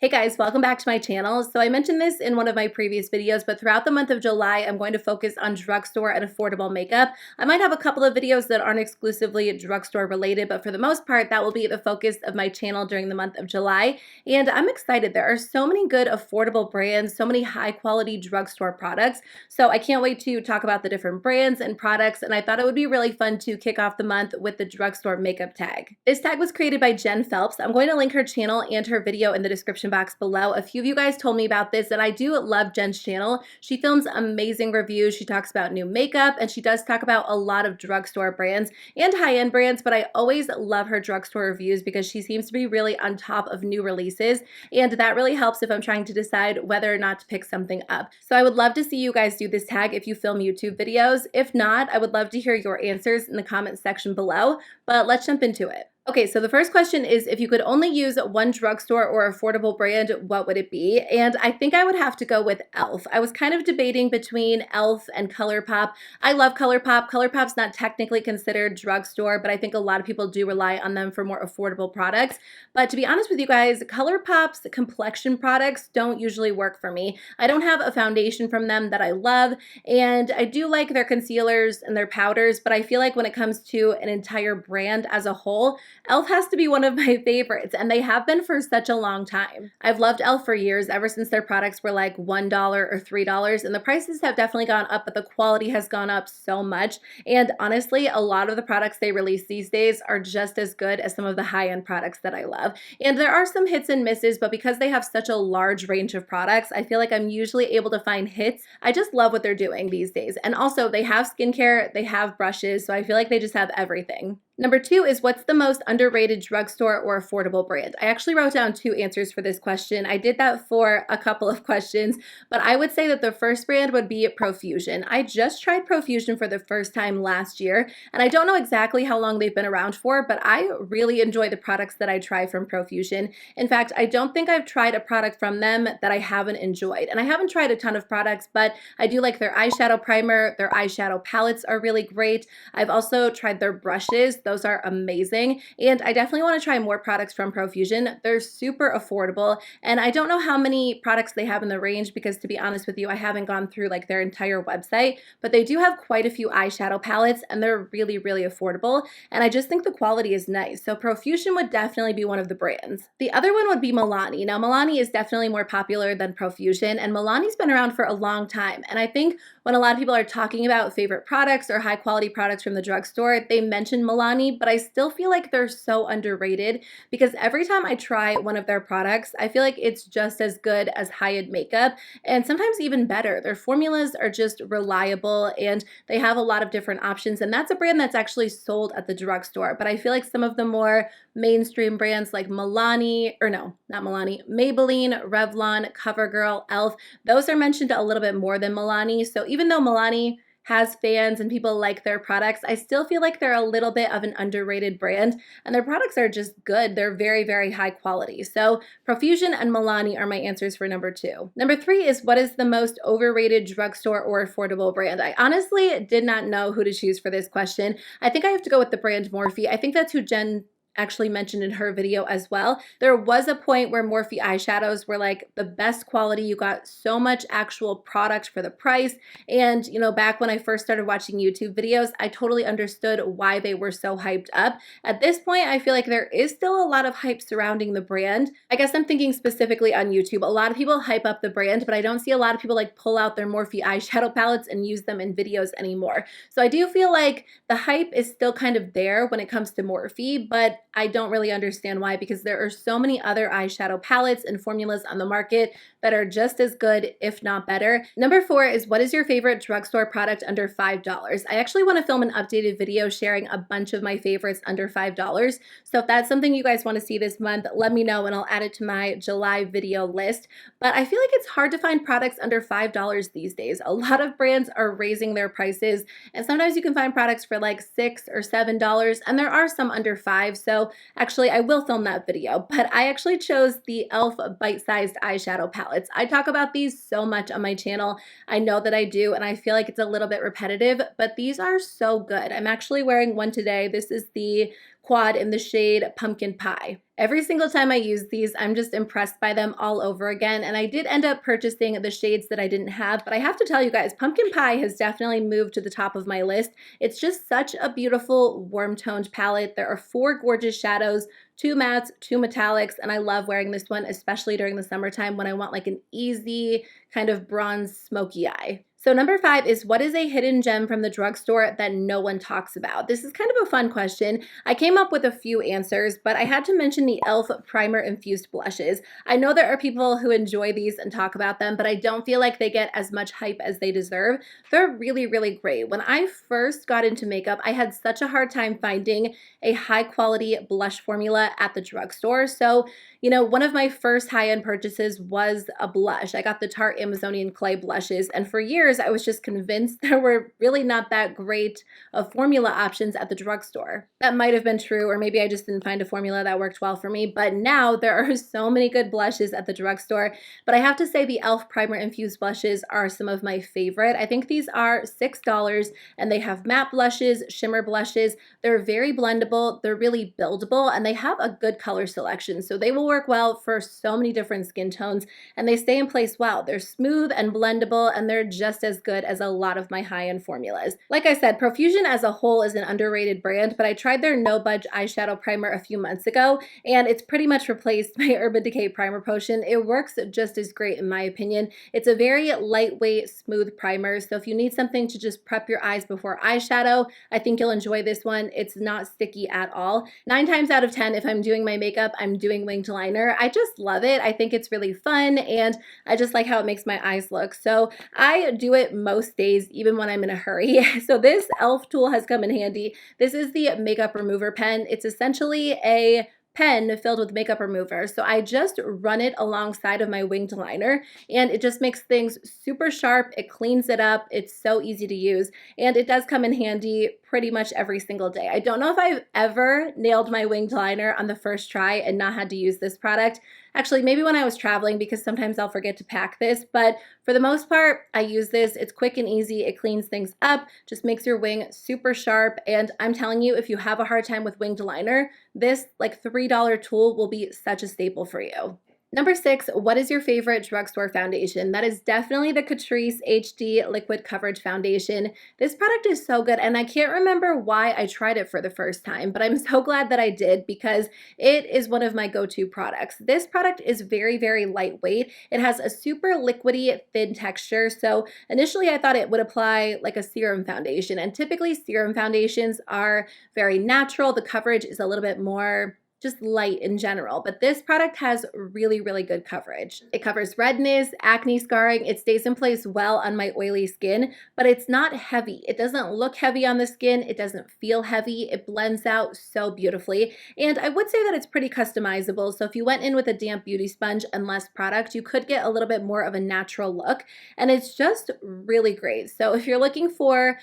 Hey guys, welcome back to my channel. So I mentioned this in one of my previous videos, but throughout the month of July, I'm going to focus on drugstore and affordable makeup. I might have a couple of videos that aren't exclusively drugstore related, but for the most part, that will be the focus of my channel during the month of July. And I'm excited. There are so many good affordable brands, so many high quality drugstore products. So I can't wait to talk about the different brands and products. And I thought it would be really fun to kick off the month with the drugstore makeup tag. This tag was created by Jen Phelps. I'm going to link her channel and her video in the description box below. A few of you guys told me about this, and I do love Jen's channel. She films amazing reviews. She talks about new makeup, and she does talk about a lot of drugstore brands and high-end brands, but I always love her drugstore reviews because she seems to be really on top of new releases, and that really helps if I'm trying to decide whether or not to pick something up. So I would love to see you guys do this tag if you film YouTube videos. If not, I would love to hear your answers in the comment section below, but let's jump into it. Okay, so the first question is, if you could only use one drugstore or affordable brand, what would it be? And I think I would have to go with e.l.f. I was kind of debating between e.l.f. and ColourPop. I love ColourPop. ColourPop's not technically considered drugstore, but I think a lot of people do rely on them for more affordable products. But to be honest with you guys, ColourPop's complexion products don't usually work for me. I don't have a foundation from them that I love, and I do like their concealers and their powders, but I feel like when it comes to an entire brand as a whole, e.l.f. has to be one of my favorites, and they have been for such a long time. I've loved e.l.f. for years, ever since their products were like $1 or $3, and the prices have definitely gone up, but the quality has gone up so much. And honestly, a lot of the products they release these days are just as good as some of the high-end products that I love. And there are some hits and misses, but because they have such a large range of products, I feel like I'm usually able to find hits. I just love what they're doing these days. And also, they have skincare, they have brushes, so I feel like they just have everything. Number 2 is, what's the most underrated drugstore or affordable brand? I actually wrote down 2 answers for this question. I did that for a couple of questions, but I would say that the first brand would be Profusion. I just tried Profusion for the first time last year, and I don't know exactly how long they've been around for, but I really enjoy the products that I try from Profusion. In fact, I don't think I've tried a product from them that I haven't enjoyed. And I haven't tried a ton of products, but I do like their eyeshadow primer. Their eyeshadow palettes are really great. I've also tried their brushes. Those are amazing, and I definitely want to try more products from Profusion. They're super affordable, and I don't know how many products they have in the range because, to be honest with you, I haven't gone through like their entire website, but they do have quite a few eyeshadow palettes, and they're really, really affordable, and I just think the quality is nice. So Profusion would definitely be one of the brands. The other one would be Milani. Now, Milani is definitely more popular than Profusion, and Milani's been around for a long time, and I think when a lot of people are talking about favorite products or high quality products from the drugstore, they mention Milani, but I still feel like they're so underrated because every time I try one of their products, I feel like it's just as good as high-end makeup, and sometimes even better. Their formulas are just reliable, and they have a lot of different options, and that's a brand that's actually sold at the drugstore. But I feel like some of the more mainstream brands like Maybelline, Revlon, Covergirl, e.l.f., those are mentioned a little bit more than Milani. So even though Milani has fans and people like their products, I still feel like they're a little bit of an underrated brand, and their products are just good. They're very, very high quality. So Profusion and Milani are my answers for number 2. Number 3 is, what is the most overrated drugstore or affordable brand? I honestly did not know who to choose for this question. I think I have to go with the brand Morphe. I think that's who Jen actually mentioned in her video as well. There was a point where Morphe eyeshadows were like the best quality. You got so much actual product for the price. And you know, back when I first started watching YouTube videos, I totally understood why they were so hyped up. At this point, I feel like there is still a lot of hype surrounding the brand. I guess I'm thinking specifically on YouTube. A lot of people hype up the brand, but I don't see a lot of people like pull out their Morphe eyeshadow palettes and use them in videos anymore. So I do feel like the hype is still kind of there when it comes to Morphe, but I don't really understand why, because there are so many other eyeshadow palettes and formulas on the market that are just as good, if not better. Number 4 is, what is your favorite drugstore product under $5? I actually want to film an updated video sharing a bunch of my favorites under $5. So if that's something you guys want to see this month, let me know and I'll add it to my July video list. But I feel like it's hard to find products under $5 these days. A lot of brands are raising their prices, and sometimes you can find products for like $6 or $7, and there are some under $5. So actually, I will film that video, but I actually chose the e.l.f. bite-sized eyeshadow palettes. I talk about these so much on my channel. I know that I do, and I feel like it's a little bit repetitive, but these are so good. I'm actually wearing one today. This is the Quad in the shade Pumpkin Pie. Every single time I use these, I'm just impressed by them all over again, and I did end up purchasing the shades that I didn't have, but I have to tell you guys, Pumpkin Pie has definitely moved to the top of my list. It's just such a beautiful, warm-toned palette. There are 4 gorgeous shadows, 2 mattes, 2 metallics, and I love wearing this one, especially during the summertime when I want like an easy kind of bronze smoky eye. So number 5 is, what is a hidden gem from the drugstore that no one talks about? This is kind of a fun question. I came up with a few answers, but I had to mention the e.l.f. Primer-Infused Blushes. I know there are people who enjoy these and talk about them, but I don't feel like they get as much hype as they deserve. They're really, really great. When I first got into makeup, I had such a hard time finding a high quality blush formula at the drugstore. So, you know, one of my first high-end purchases was a blush. I got the Tarte Amazonian Clay blushes, and for years I was just convinced there were really not that great of formula options at the drugstore. That might have been true, or maybe I just didn't find a formula that worked well for me, but now there are so many good blushes at the drugstore. But I have to say the e.l.f. Primer-Infused Blushes are some of my favorite. I think these are $6, and they have matte blushes, shimmer blushes. They're very blendable, they're really buildable, and they have a good color selection, so they will work well for so many different skin tones, and they stay in place well. They're smooth and blendable, and they're just as good as a lot of my high-end formulas. Like I said, Profusion as a whole is an underrated brand, but I tried their No Budge eyeshadow primer a few months ago, and it's pretty much replaced my Urban Decay primer potion. It works just as great in my opinion. It's a very lightweight, smooth primer, so if you need something to just prep your eyes before eyeshadow, I think you'll enjoy this one. It's not sticky at all. 9 times out of 10, if I'm doing my makeup, I'm doing winged liner. I just love it. I think it's really fun, and I just like how it makes my eyes look. So I do it most days, even when I'm in a hurry. So this e.l.f. tool has come in handy. This is the makeup remover pen. It's essentially a pen filled with makeup remover. So I just run it alongside of my winged liner, and it just makes things super sharp. It cleans it up. It's so easy to use, and it does come in handy pretty much every single day. I don't know if I've ever nailed my winged liner on the first try and not had to use this product. Actually, maybe when I was traveling, because sometimes I'll forget to pack this, but for the most part, I use this. It's quick and easy. It cleans things up, just makes your wing super sharp, and I'm telling you, if you have a hard time with winged liner, this like $3 tool will be such a staple for you. Number 6, what is your favorite drugstore foundation? That is definitely the Catrice HD Liquid Coverage Foundation. This product is so good, and I can't remember why I tried it for the first time, but I'm so glad that I did because it is one of my go-to products. This product is very, very lightweight. It has a super liquidy, thin texture, so initially I thought it would apply like a serum foundation, and typically serum foundations are very natural. The coverage is a little bit more just light in general, but this product has really, really good coverage. It covers redness, acne scarring. It stays in place well on my oily skin, but it's not heavy. It doesn't look heavy on the skin. It doesn't feel heavy. It blends out so beautifully, and I would say that it's pretty customizable. So if you went in with a damp beauty sponge and less product, you could get a little bit more of a natural look, and it's just really great. So if you're looking for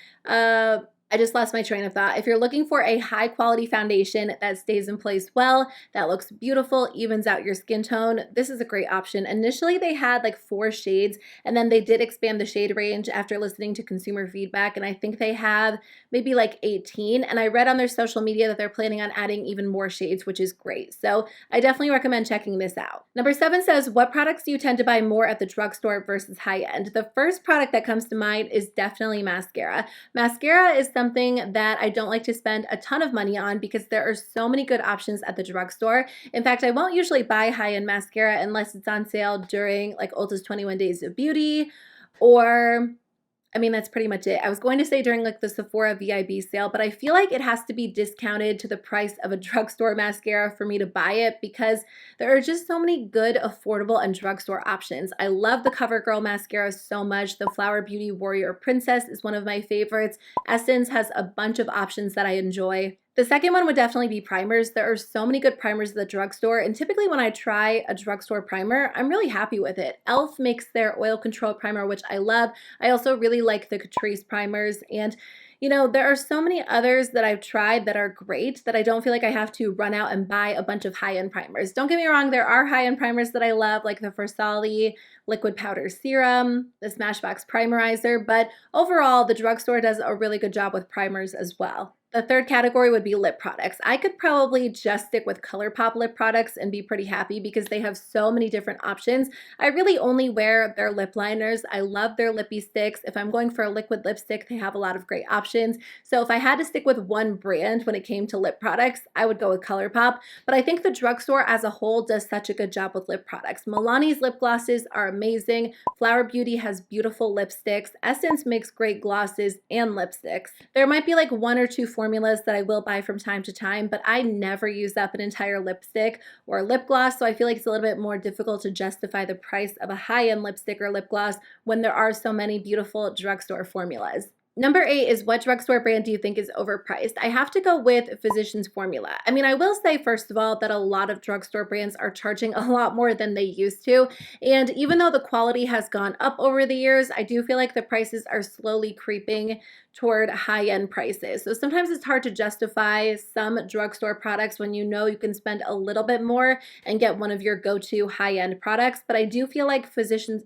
I just lost my train of thought. If you're looking for a high quality foundation that stays in place well, that looks beautiful, evens out your skin tone, this is a great option. Initially, they had like 4 shades, and then they did expand the shade range after listening to consumer feedback, and I think they have maybe like 18. And I read on their social media that they're planning on adding even more shades, which is great. So I definitely recommend checking this out. Number 7 says, what products do you tend to buy more at the drugstore versus high end? The first product that comes to mind is definitely mascara. Mascara is something that I don't like to spend a ton of money on because there are so many good options at the drugstore. In fact, I won't usually buy high-end mascara unless it's on sale during like Ulta's 21 Days of Beauty, or I mean, that's pretty much it. I was going to say during like the Sephora VIB sale, but I feel like it has to be discounted to the price of a drugstore mascara for me to buy it because there are just so many good, affordable, and drugstore options. I love the CoverGirl mascara so much. The Flower Beauty Warrior Princess is one of my favorites. Essence has a bunch of options that I enjoy. The second one would definitely be primers. There are so many good primers at the drugstore, and typically when I try a drugstore primer, I'm really happy with it. e.l.f. makes their oil control primer, which I love. I also really like the Catrice primers, and you know, there are so many others that I've tried that are great that I don't feel like I have to run out and buy a bunch of high-end primers. Don't get me wrong, there are high-end primers that I love, like the Versali Liquid Powder Serum, the Smashbox Primerizer, but overall, the drugstore does a really good job with primers as well. The third category would be lip products. I could probably just stick with ColourPop lip products and be pretty happy because they have so many different options. I really only wear their lip liners. I love their lippy sticks. If I'm going for a liquid lipstick, they have a lot of great options. So if I had to stick with one brand when it came to lip products, I would go with ColourPop. But I think the drugstore as a whole does such a good job with lip products. Milani's lip glosses are amazing. Flower Beauty has beautiful lipsticks. Essence makes great glosses and lipsticks. There might be like one or two formulas that I will buy from time to time, but I never use up an entire lipstick or lip gloss, so I feel like it's a little bit more difficult to justify the price of a high-end lipstick or lip gloss when there are so many beautiful drugstore formulas. Number 8 is, what drugstore brand do you think is overpriced? I have to go with Physicians Formula. I mean, I will say, first of all, that a lot of drugstore brands are charging a lot more than they used to. And even though the quality has gone up over the years, I do feel like the prices are slowly creeping toward high-end prices. So sometimes it's hard to justify some drugstore products when you know you can spend a little bit more and get one of your go-to high-end products. But I do feel like Physicians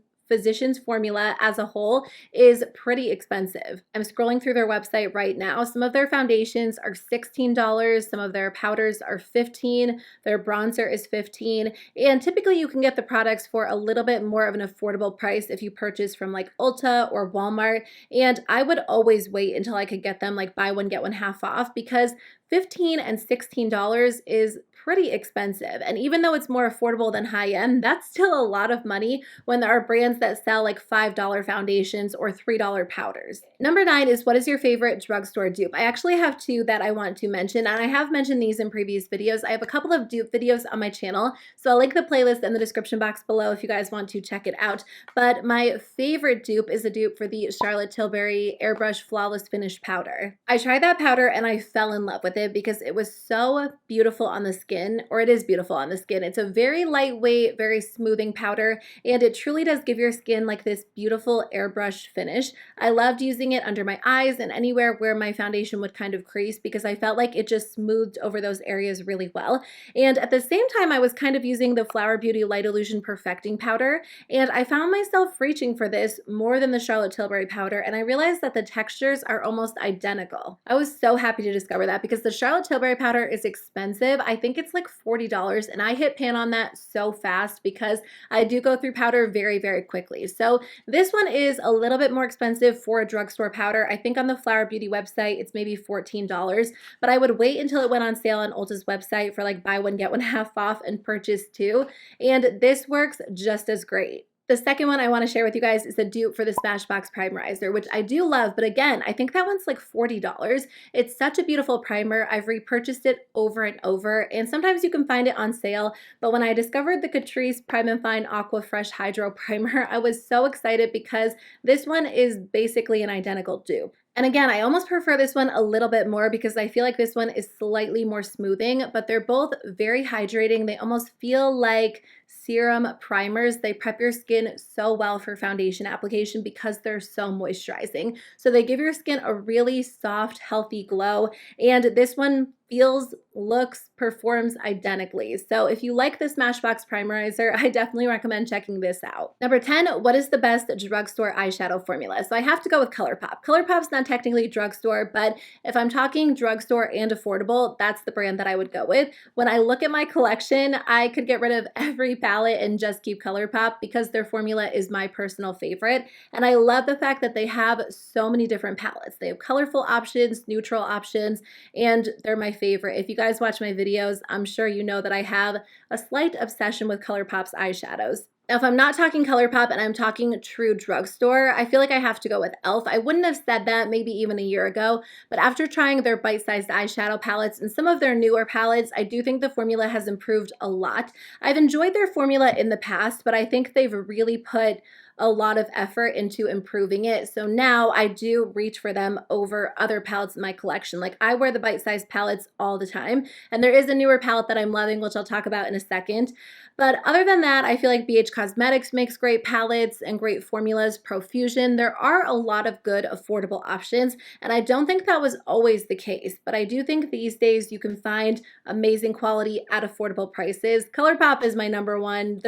Formula as a whole is pretty expensive. I'm scrolling through their website right now. Some of their foundations are $16, some of their powders are $15, their bronzer is $15, and typically you can get the products for a little bit more of an affordable price if you purchase from like Ulta or Walmart, and I would always wait until I could get them like buy one get one half off, because $15 and $16 is pretty expensive. And even though it's more affordable than high end, that's still a lot of money when there are brands that sell like $5 foundations or $3 powders. Number 9 is, what is your favorite drugstore dupe? I actually have two that I want to mention, and I have mentioned these in previous videos. I have a couple of dupe videos on my channel, so I'll link the playlist in the description box below if you guys want to check it out. But my favorite dupe is a dupe for the Charlotte Tilbury Airbrush Flawless Finish powder. I tried that powder and I fell in love with it because it was so beautiful on the skin, or it is beautiful on the skin. It's a very lightweight, very smoothing powder, and it truly does give your skin like this beautiful airbrush finish. I loved using it under my eyes and anywhere where my foundation would kind of crease because I felt like it just smoothed over those areas really well. And at the same time, I was kind of using the Flower Beauty Light Illusion Perfecting Powder, and I found myself reaching for this more than the Charlotte Tilbury powder, and I realized that the textures are almost identical. I was so happy to discover that because the Charlotte Tilbury powder is expensive. I think it's like $40, and I hit pan on that so fast because I do go through powder very, very quickly. So this one is a little bit more expensive for a drugstore powder. I think on the Flower Beauty website, it's maybe $14, but I would wait until it went on sale on Ulta's website for like buy one, get one half off and purchase two. And this works just as great. The second one I want to share with you guys is a dupe for the Smashbox Primerizer, which I do love, but again, I think that one's like $40. It's such a beautiful primer. I've repurchased it over and over, and sometimes you can find it on sale, but when I discovered the Catrice Prime and Fine Aqua Fresh Hydro Primer, I was so excited because this one is basically an identical dupe. And again, I almost prefer this one a little bit more because I feel like this one is slightly more smoothing, but they're both very hydrating. They almost feel like serum primers. They prep your skin so well for foundation application because they're so moisturizing. So they give your skin a really soft, healthy glow. And this one feels, looks, performs identically. So if you like the Smashbox Primerizer, I definitely recommend checking this out. Number 10, what is the best drugstore eyeshadow formula? So I have to go with ColourPop. ColourPop's not technically drugstore, but if I'm talking drugstore and affordable, that's the brand that I would go with. When I look at my collection, I could get rid of every palette and just keep ColourPop because their formula is my personal favorite. And I love the fact that they have so many different palettes. They have colorful options, neutral options, and they're my favorite. If you guys watch my videos, I'm sure you know that I have a slight obsession with ColourPop's eyeshadows. Now, if I'm not talking ColourPop and I'm talking true drugstore, I feel like I have to go with e.l.f. I wouldn't have said that maybe even a year ago, but after trying their bite-sized eyeshadow palettes and some of their newer palettes, I do think the formula has improved a lot. I've enjoyed their formula in the past, but I think they've really put a lot of effort into improving it. So now I do reach for them over other palettes in my collection. Like I wear the bite-sized palettes all the time, and there is a newer palette that I'm loving, which I'll talk about in a second. But other than that, I feel like BH Cosmetics makes great palettes and great formulas. Profusion, there are a lot of good affordable options, and I don't think that was always the case, but I do think these days you can find amazing quality at affordable prices. ColourPop is my number one.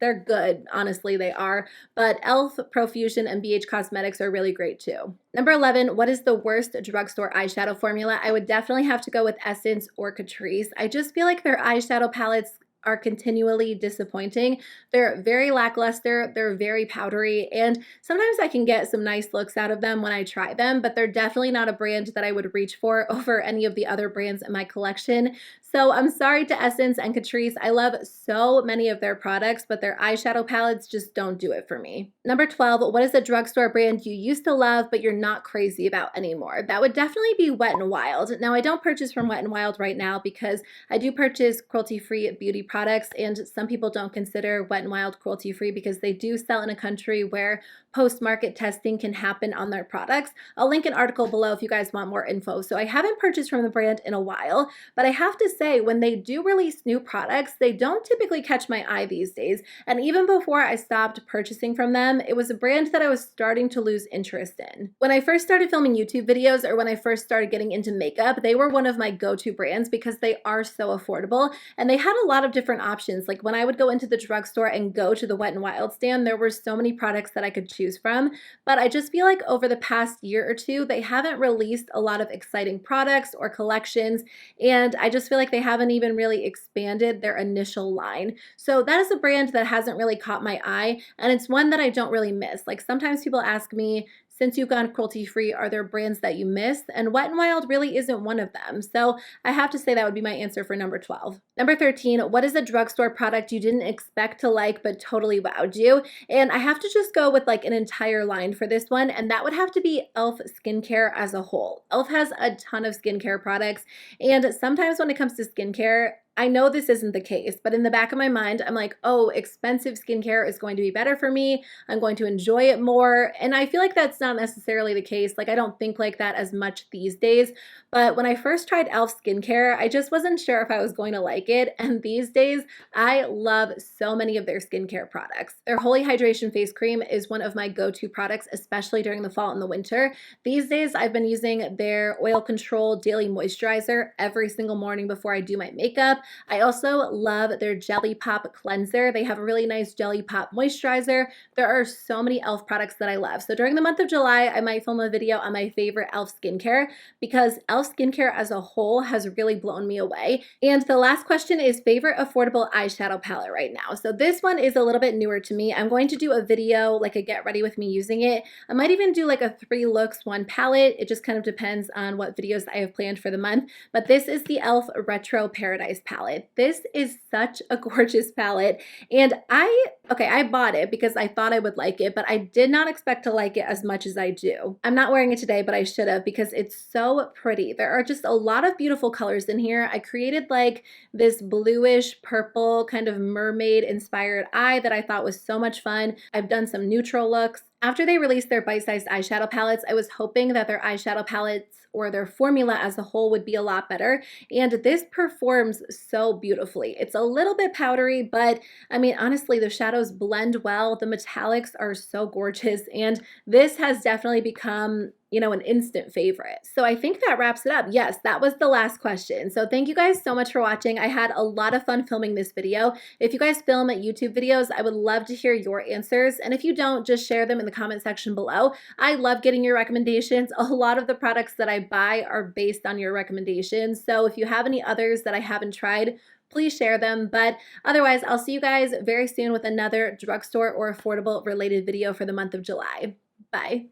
They're good, honestly, they are. But e.l.f, Profusion, and BH Cosmetics are really great too. Number 11, what is the worst drugstore eyeshadow formula? I would definitely have to go with Essence or Catrice. I just feel like their eyeshadow palettes are continually disappointing. They're very lackluster, they're very powdery, and sometimes I can get some nice looks out of them when I try them, but they're definitely not a brand that I would reach for over any of the other brands in my collection. So I'm sorry to Essence and Catrice. I love so many of their products, but their eyeshadow palettes just don't do it for me. Number 12, what is a drugstore brand you used to love but you're not crazy about anymore? That would definitely be Wet n Wild. Now, I don't purchase from Wet n Wild right now because I do purchase cruelty-free beauty products, and some people don't consider Wet n Wild cruelty-free because they do sell in a country where post-market testing can happen on their products. I'll link an article below if you guys want more info. So I haven't purchased from the brand in a while, but I have to say when they do release new products, they don't typically catch my eye these days. And even before I stopped purchasing from them, it was a brand that I was starting to lose interest in. When I first started filming YouTube videos, or when I first started getting into makeup, they were one of my go-to brands because they are so affordable and they had a lot of different options. Like when I would go into the drugstore and go to the Wet n Wild stand, there were so many products that I could choose from, but I just feel like over the past year or two, they haven't released a lot of exciting products or collections, and I just feel like they haven't even really expanded their initial line. So that is a brand that hasn't really caught my eye, and it's one that I don't really miss. Like sometimes people ask me, since you've gone cruelty-free, are there brands that you miss? And Wet n Wild really isn't one of them. So I have to say that would be my answer for number 12. Number 13, what is a drugstore product you didn't expect to like but totally wowed you? And I have to just go with like an entire line for this one, and that would have to be e.l.f. skincare as a whole. e.l.f. has a ton of skincare products, and sometimes when it comes to skincare, I know this isn't the case, but in the back of my mind, I'm like, oh, expensive skincare is going to be better for me. I'm going to enjoy it more. And I feel like that's not necessarily the case. Like, I don't think like that as much these days. But when I first tried e.l.f. skincare, I just wasn't sure if I was going to like it. And these days, I love so many of their skincare products. Their Holy Hydration Face Cream is one of my go-to products, especially during the fall and the winter. These days, I've been using their Oil Control Daily Moisturizer every single morning before I do my makeup. I also love their Jelly Pop Cleanser. They have a really nice Jelly Pop Moisturizer. There are so many e.l.f. products that I love. So during the month of July, I might film a video on my favorite e.l.f. skincare because e.l.f. skincare as a whole has really blown me away. And the last question is favorite affordable eyeshadow palette right now. So this one is a little bit newer to me. I'm going to do a video, like a get ready with me using it. I might even do like a 3 looks, 1 palette. It just kind of depends on what videos I have planned for the month. But this is the e.l.f. Retro Paradise palette. This is such a gorgeous palette, and I bought it because I thought I would like it, but I did not expect to like it as much as I do. I'm not wearing it today, but I should have because it's so pretty. There are just a lot of beautiful colors in here. I created like this bluish purple kind of mermaid inspired eye that I thought was so much fun. I've done some neutral looks. After they released their bite-sized eyeshadow palettes, I was hoping that their eyeshadow palettes or their formula as a whole would be a lot better, and this performs so beautifully. It's a little bit powdery, but I mean, honestly, the shadows blend well. The metallics are so gorgeous, and this has definitely become, you know, an instant favorite. So I think that wraps it up. Yes, that was the last question. So thank you guys so much for watching. I had a lot of fun filming this video. If you guys film YouTube videos, I would love to hear your answers. And if you don't, just share them in the comment section below. I love getting your recommendations. A lot of the products that I buy are based on your recommendations. So if you have any others that I haven't tried, please share them. But otherwise, I'll see you guys very soon with another drugstore or affordable related video for the month of July. Bye.